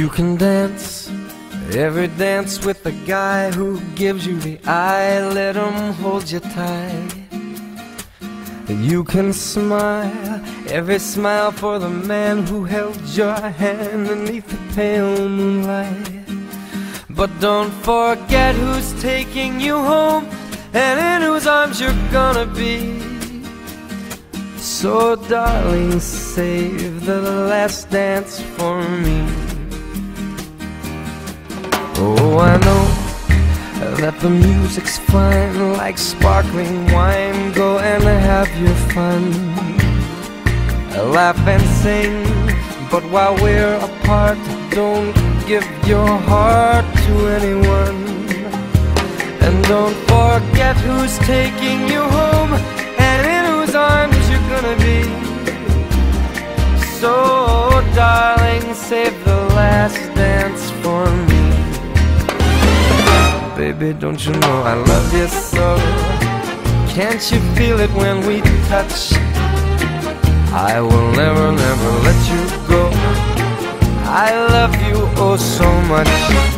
You can dance every dance with the guy who gives you the eye. Let him hold you tight. You can smile every smile for the man who held your hand beneath the pale moonlight. But don't forget who's taking you home and in whose arms you're gonna be. So darling, save the last dance for me. Oh, I know that the music's fine, like sparkling wine. Go and have your fun, laugh and sing. But while we're apart, don't give your heart to anyone. And don't forget who's taking you home and in whose arms you're gonna be. So darling, save the last dance for me. Baby, don't you know I love you so? Can't you feel it when we touch? I will never, never let you go. I love you oh so much.